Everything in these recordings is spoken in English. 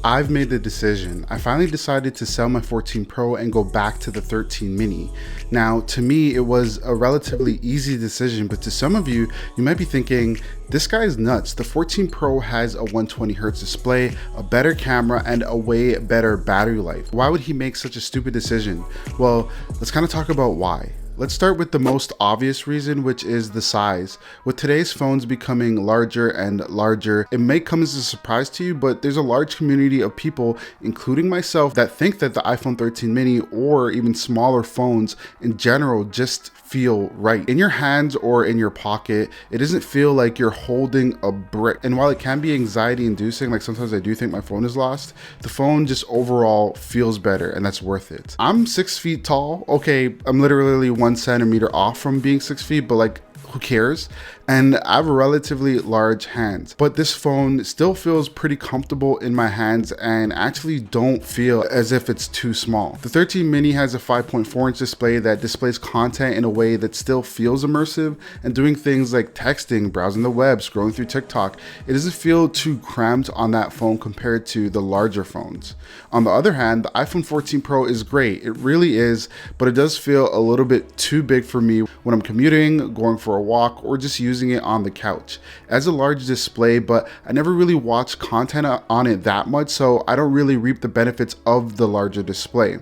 I've made the decision. I finally decided to sell my 14 Pro and go back to the 13 mini. Now, to me, it was a relatively easy decision, but to some of you, you might be thinking, this guy's nuts. The 14 Pro has a 120Hz display, a better camera, and a way better battery life. Why would he make such a stupid decision? Well, let's kind of talk about why. Let's start with the most obvious reason, which is the size. With today's phones becoming larger and larger, it may come as a surprise to you, but there's a large community of people, including myself, that think that the iPhone 13 mini or even smaller phones in general just feel right. In your hands or in your pocket, it doesn't feel like you're holding a brick. And while it can be anxiety inducing, like sometimes I do think my phone is lost, the phone just overall feels better, and that's worth it. I'm 6 feet tall. Okay, I'm literally 1 centimeter off from being 6 feet, but like, who cares? And I have relatively large hands, but this phone still feels pretty comfortable in my hands and actually don't feel as if it's too small. The 13 mini has a 5.4-inch display that displays content in a way that still feels immersive, and doing things like texting, browsing the web, scrolling through TikTok, it doesn't feel too cramped on that phone compared to the larger phones. On the other hand, the iPhone 14 Pro is great. It really is, but it does feel a little bit too big for me when I'm commuting, going for a walk, or just using it on the couch. It has a large display, but I never really watch content on it that much, so I don't really reap the benefits of the larger display.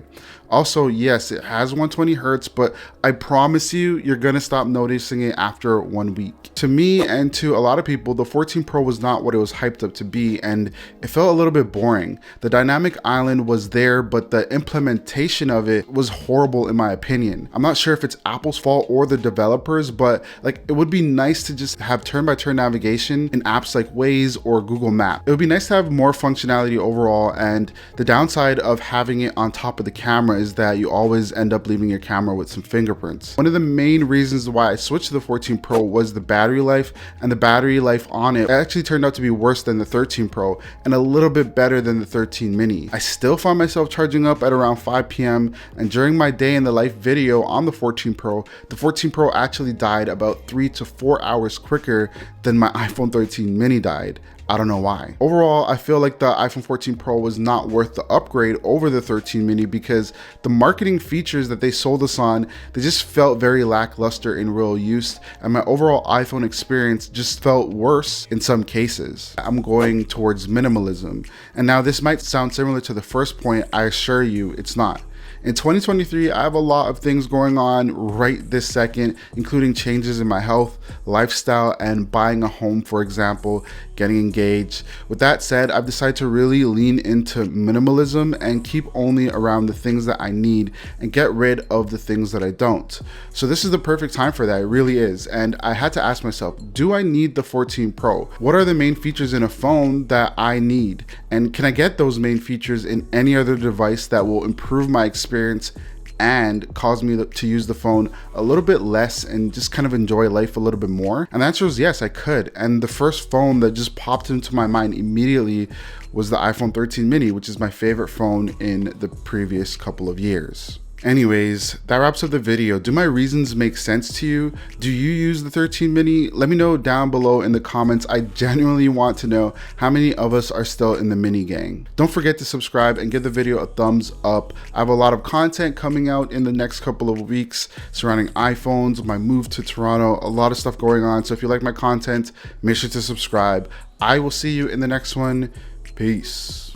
Also, yes, it has 120Hz, but I promise you, you're gonna stop noticing it after 1 week. To me and to a lot of people, the 14 Pro was not what it was hyped up to be, and it felt a little bit boring. The dynamic island was there, but the implementation of it was horrible in my opinion. I'm not sure if it's Apple's fault or the developers, but like, it would be nice to just have turn-by-turn navigation in apps like Waze or Google Maps. It would be nice to have more functionality overall, and the downside of having it on top of the camera is that you always end up leaving your camera with some fingerprints. One of the main reasons why I switched to the 14 Pro was the battery life, and the battery life on it actually turned out to be worse than the 13 Pro and a little bit better than the 13 mini. I still find myself charging up at around 5 p.m. and during my day in the life video on the 14 Pro, the 14 Pro actually died about 3 to 4 hours quicker than my iPhone 13 mini died. I don't know why. Overall, I feel like the iPhone 14 Pro was not worth the upgrade over the 13 mini because the marketing features that they sold us on, they just felt very lackluster in real use, and my overall iPhone experience just felt worse in some cases. I'm going towards minimalism. And now this might sound similar to the first point, I assure you it's not. In 2023, I have a lot of things going on right this second, including changes in my health, lifestyle, and buying a home, for example, getting engaged. With that said, I've decided to really lean into minimalism and keep only around the things that I need and get rid of the things that I don't. So this is the perfect time for that, it really is. And I had to ask myself, do I need the 14 Pro? What are the main features in a phone that I need? And can I get those main features in any other device that will improve my experience and cause me to use the phone a little bit less and just kind of enjoy life a little bit more? And the answer is yes, I could. And the first phone that just popped into my mind immediately was the iPhone 13 mini, which is my favorite phone in the previous couple of years. Anyways, that wraps up the video. Do my reasons make sense to you? Do you use the 13 mini? Let me know down below in the comments. I genuinely want to know how many of us are still in the mini gang. Don't forget to subscribe and give the video a thumbs up. I have a lot of content coming out in the next couple of weeks surrounding iPhones, my move to Toronto, a lot of stuff going on. So if you like my content, make sure to subscribe. I will see you in the next one. Peace.